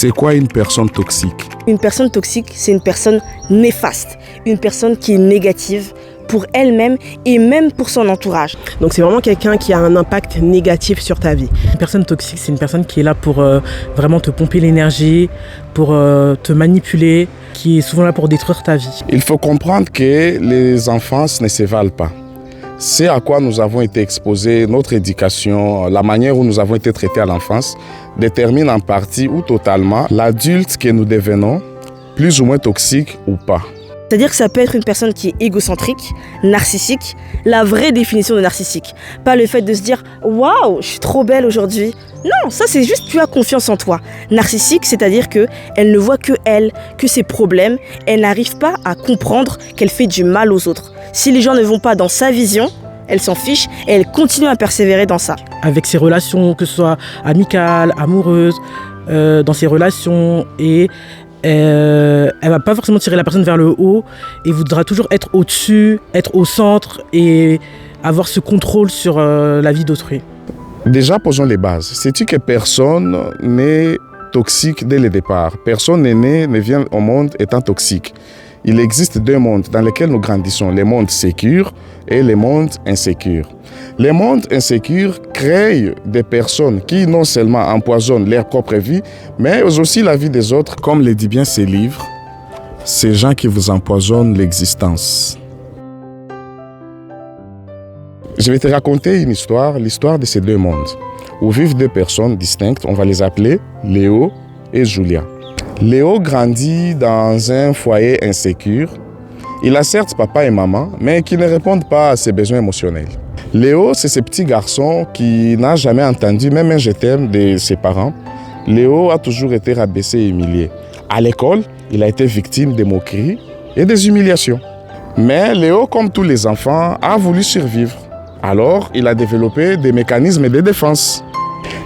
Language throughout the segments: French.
C'est quoi une personne toxique? Une personne toxique, c'est une personne néfaste, une personne qui est négative pour elle-même et même pour son entourage. Donc c'est vraiment quelqu'un qui a un impact négatif sur ta vie. Une personne toxique, c'est une personne qui est là pour vraiment te pomper l'énergie, pour te manipuler, qui est souvent là pour détruire ta vie. Il faut comprendre que les enfances ne se valent pas. C'est à quoi nous avons été exposés, notre éducation, la manière où nous avons été traités à l'enfance, détermine en partie ou totalement l'adulte que nous devenons, plus ou moins toxique ou pas. C'est-à-dire que ça peut être une personne qui est égocentrique, narcissique, la vraie définition de narcissique. Pas le fait de se dire « Waouh, je suis trop belle aujourd'hui ». Non, ça c'est juste tu as confiance en toi. Narcissique, c'est-à-dire qu'elle ne voit que elle, que ses problèmes. Elle n'arrive pas à comprendre qu'elle fait du mal aux autres. Si les gens ne vont pas dans sa vision, elle s'en fiche et elle continue à persévérer dans ça. Avec ses relations, que ce soit amicales, amoureuses, dans ses relations et... elle va pas forcément tirer la personne vers le haut et voudra toujours être au-dessus, être au centre et avoir ce contrôle sur la vie d'autrui. Déjà, posons les bases. Sais-tu que personne n'est toxique dès le départ? Personne n'est né, ne vient au monde étant toxique. Il existe deux mondes dans lesquels nous grandissons, les mondes sécures et les mondes insécures. Les mondes insécures créent des personnes qui non seulement empoisonnent leur propre vie, mais aussi la vie des autres. Comme le dit bien ces livres, ces gens qui vous empoisonnent l'existence. Je vais te raconter une histoire, l'histoire de ces deux mondes, où vivent deux personnes distinctes, on va les appeler Léo et Julia. Léo grandit dans un foyer insécure. Il a certes papa et maman, mais qui ne répondent pas à ses besoins émotionnels. Léo, c'est ce petit garçon qui n'a jamais entendu même un je t'aime de ses parents. Léo a toujours été rabaissé et humilié. À l'école, il a été victime des moqueries et des humiliations. Mais Léo, comme tous les enfants, a voulu survivre. Alors, il a développé des mécanismes de défense.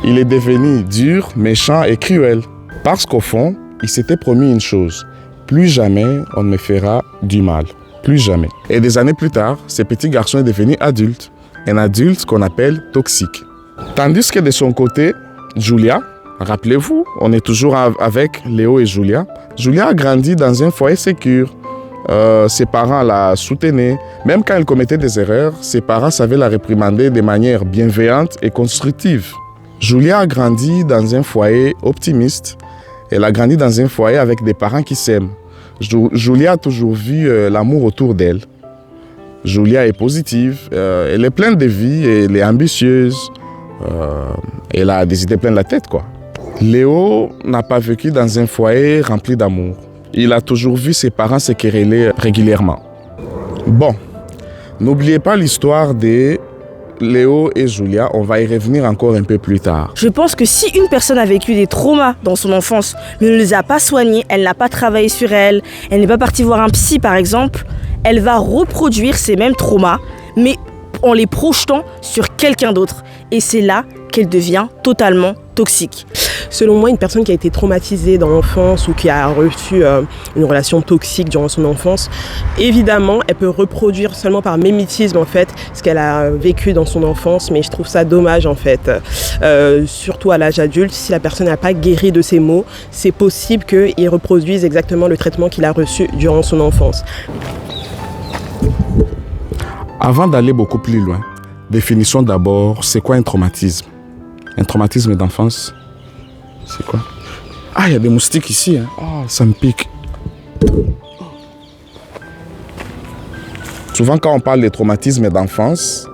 Il est devenu dur, méchant et cruel. Parce qu'au fond, il s'était promis une chose. Plus jamais on ne me fera du mal. Plus jamais. Et des années plus tard, ce petit garçon est devenu adulte. Un adulte qu'on appelle toxique. Tandis que de son côté, Julia, rappelez-vous, on est toujours avec Léo et Julia. Julia a grandi dans un foyer sécure. Ses parents la soutenaient. Même quand elle commettait des erreurs, ses parents savaient la réprimander de manière bienveillante et constructive. Julia a grandi dans un foyer optimiste. Elle a grandi dans un foyer avec des parents qui s'aiment. Julia a toujours vu l'amour autour d'elle. Julia est positive, elle est pleine de vie, elle est ambitieuse, elle a des idées plein de la tête, quoi. Léo n'a pas vécu dans un foyer rempli d'amour. Il a toujours vu ses parents se quereller régulièrement. Bon, n'oubliez pas l'histoire de Léo et Julia, on va y revenir encore un peu plus tard. Je pense que si une personne a vécu des traumas dans son enfance, mais ne les a pas soignés, elle n'a pas travaillé sur elle, elle n'est pas partie voir un psy par exemple, elle va reproduire ces mêmes traumas, mais en les projetant sur quelqu'un d'autre. Et c'est là qu'elle devient totalement toxique. Selon moi, une personne qui a été traumatisée dans l'enfance ou qui a reçu une relation toxique durant son enfance, évidemment, elle peut reproduire seulement par mimétisme en fait ce qu'elle a vécu dans son enfance, mais je trouve ça dommage en fait. Surtout à l'âge adulte, si la personne n'a pas guéri de ses maux, c'est possible qu'il reproduise exactement le traitement qu'il a reçu durant son enfance. Avant d'aller beaucoup plus loin, définissons d'abord c'est quoi un traumatisme. Un traumatisme d'enfance, c'est quoi? Ah, il y a des moustiques ici, hein. Oh, ça me pique. Souvent, quand on parle de traumatisme d'enfance,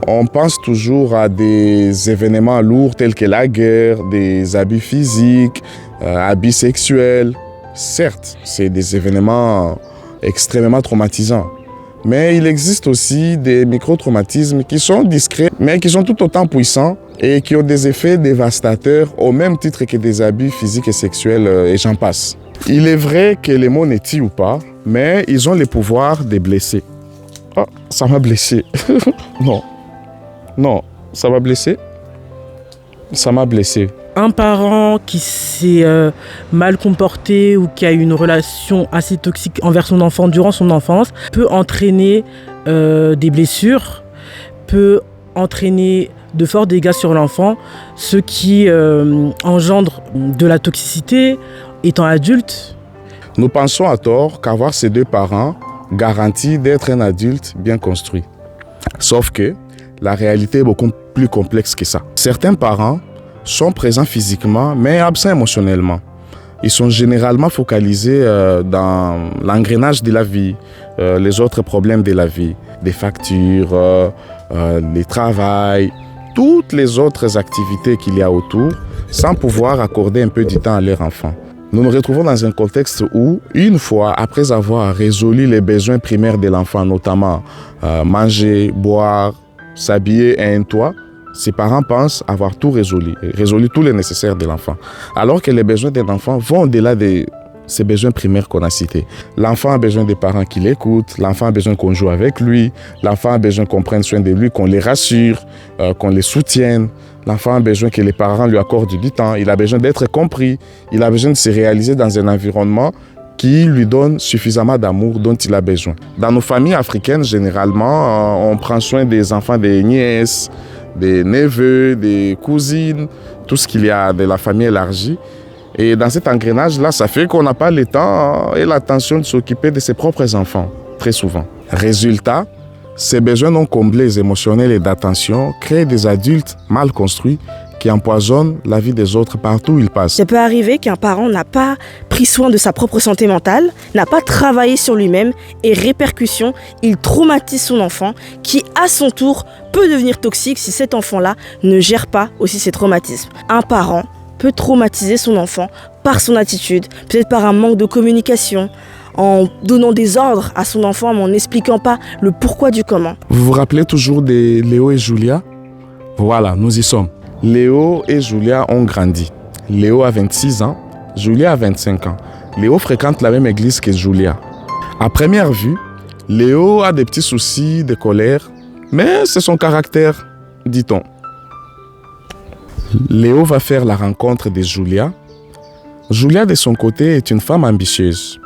on pense toujours à des événements lourds tels que la guerre, des abus physiques, abus sexuels. Certes, c'est des événements extrêmement traumatisants. Mais il existe aussi des micro-traumatismes qui sont discrets, mais qui sont tout autant puissants et qui ont des effets dévastateurs au même titre que des abus physiques et sexuels et j'en passe. Il est vrai que les mots ne tuent ou pas, mais ils ont le pouvoir de blesser. Oh, ça m'a blessé. Non, ça m'a blessé. Ça m'a blessé. Un parent qui s'est mal comporté ou qui a eu une relation assez toxique envers son enfant durant son enfance peut entraîner des blessures, peut entraîner de forts dégâts sur l'enfant, ce qui engendre de la toxicité étant adulte. Nous pensons à tort qu'avoir ces deux parents garantit d'être un adulte bien construit. Sauf que la réalité est beaucoup plus complexe que ça. Certains parents sont présents physiquement mais absents émotionnellement. Ils sont généralement focalisés dans l'engrenage de la vie, les autres problèmes de la vie, des factures, les travails, toutes les autres activités qu'il y a autour, sans pouvoir accorder un peu du temps à leur enfant. Nous nous retrouvons dans un contexte où, une fois après avoir résolu les besoins primaires de l'enfant, notamment manger, boire, s'habiller et un toit, ses parents pensent avoir tout résolu tout le nécessaire de l'enfant. Alors que les besoins d'un enfant vont au-delà de ces besoins primaires qu'on a cités. L'enfant a besoin des parents qui l'écoutent, l'enfant a besoin qu'on joue avec lui, l'enfant a besoin qu'on prenne soin de lui, qu'on les rassure, qu'on les soutienne. L'enfant a besoin que les parents lui accordent du temps, il a besoin d'être compris, il a besoin de se réaliser dans un environnement qui lui donne suffisamment d'amour dont il a besoin. Dans nos familles africaines, généralement, on prend soin des enfants des nièces, des neveux, des cousines, tout ce qu'il y a de la famille élargie. Et dans cet engrenage-là, ça fait qu'on n'a pas le temps et l'attention de s'occuper de ses propres enfants, très souvent. Résultat, ces besoins non comblés émotionnels et d'attention créent des adultes mal construits qui empoisonnent la vie des autres partout où ils passent. Ça peut arriver qu'un parent n'a pas pris soin de sa propre santé mentale, n'a pas travaillé sur lui-même et répercussion, il traumatise son enfant qui, à son tour, peut devenir toxique si cet enfant-là ne gère pas aussi ses traumatismes. Un parent peut traumatiser son enfant par son attitude, peut-être par un manque de communication, en donnant des ordres à son enfant, mais en n'expliquant pas le pourquoi du comment. Vous vous rappelez toujours de Léo et Julia? Voilà, nous y sommes. Léo et Julia ont grandi. Léo a 26 ans, Julia a 25 ans. Léo fréquente la même église que Julia. À première vue, Léo a des petits soucis de colère, mais c'est son caractère, dit-on. Léo va faire la rencontre de Julia. Julia, de son côté, est une femme ambitieuse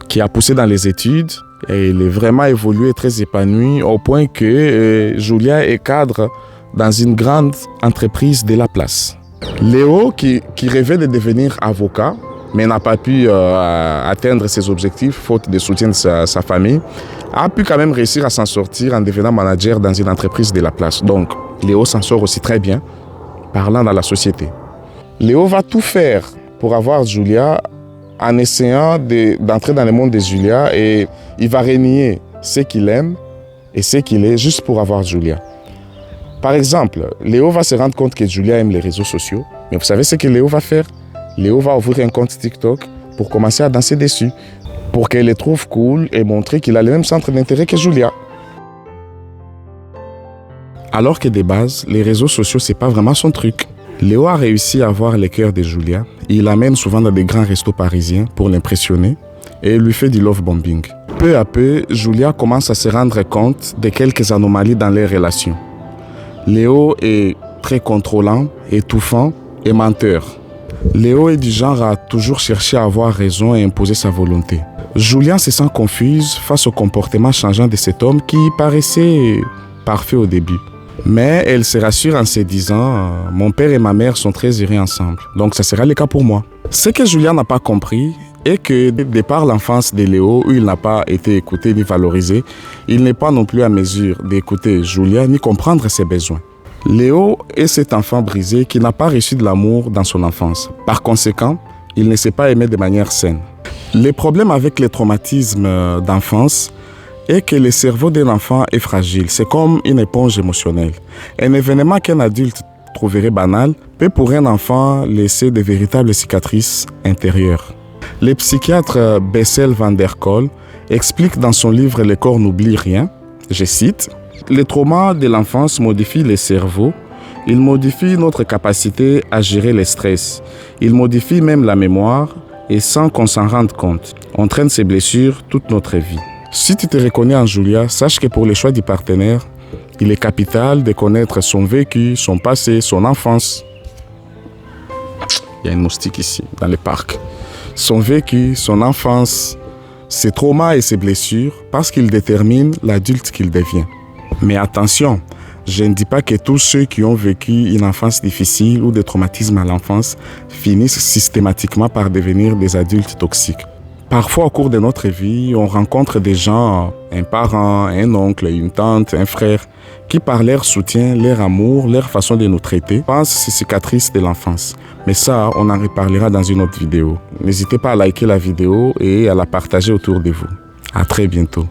qui a poussé dans les études et elle est vraiment évoluée, très épanouie, au point que Julia est cadre dans une grande entreprise de la place. Léo, qui rêvait de devenir avocat, mais n'a pas pu atteindre ses objectifs, faute de soutien de sa famille, a pu quand même réussir à s'en sortir en devenant manager dans une entreprise de la place. Donc, Léo s'en sort aussi très bien, parlant dans la société. Léo va tout faire pour avoir Julia en essayant d'entrer dans le monde de Julia et il va renier ce qu'il aime et ce qu'il est juste pour avoir Julia. Par exemple, Léo va se rendre compte que Julia aime les réseaux sociaux. Mais vous savez ce que Léo va faire? Léo va ouvrir un compte TikTok pour commencer à danser dessus, pour qu'elle les trouve cool et montrer qu'il a le même centre d'intérêt que Julia. Alors que de base, les réseaux sociaux, c'est pas vraiment son truc. Léo a réussi à avoir le cœur de Julia. Il l'amène souvent dans des grands restos parisiens pour l'impressionner et lui fait du love bombing. Peu à peu, Julia commence à se rendre compte de quelques anomalies dans les relations. Léo est très contrôlant, étouffant et menteur. Léo est du genre à toujours chercher à avoir raison et imposer sa volonté. Julia se sent confuse face au comportement changeant de cet homme qui paraissait parfait au début. Mais elle se rassure en se disant « Mon père et ma mère sont très heureux ensemble, donc ça sera le cas pour moi ». Ce que Julia n'a pas compris est que, de par l'enfance de Léo, où il n'a pas été écouté ni valorisé, il n'est pas non plus à mesure d'écouter Julia ni comprendre ses besoins. Léo est cet enfant brisé qui n'a pas reçu de l'amour dans son enfance. Par conséquent, il ne s'est pas aimé de manière saine. Le problème avec les traumatismes d'enfance est que le cerveau d'un enfant est fragile. C'est comme une éponge émotionnelle. Un événement qu'un adulte trouverait banal peut pour un enfant laisser de véritables cicatrices intérieures. Le psychiatre Bessel van der Kolk explique dans son livre « Le corps n'oublie rien », je cite, « Les traumas de l'enfance modifient le cerveau, ils modifient notre capacité à gérer le stress, ils modifient même la mémoire et sans qu'on s'en rende compte, entraînent ces blessures toute notre vie. » Si tu te reconnais en Julia, sache que pour le choix du partenaire, il est capital de connaître son vécu, son passé, son enfance. Il y a une moustique ici, dans le parc. Son vécu, son enfance, ses traumas et ses blessures, parce qu'il détermine l'adulte qu'il devient. Mais attention, Je ne dis pas que tous ceux qui ont vécu une enfance difficile ou des traumatismes à l'enfance finissent systématiquement par devenir des adultes toxiques. Parfois, au cours de notre vie, on rencontre des gens, un parent, un oncle, une tante, un frère, qui par leur soutien, leur amour, leur façon de nous traiter, pensent ces cicatrices de l'enfance. Mais ça, on en reparlera dans une autre vidéo. N'hésitez pas à liker la vidéo et à la partager autour de vous. À très bientôt.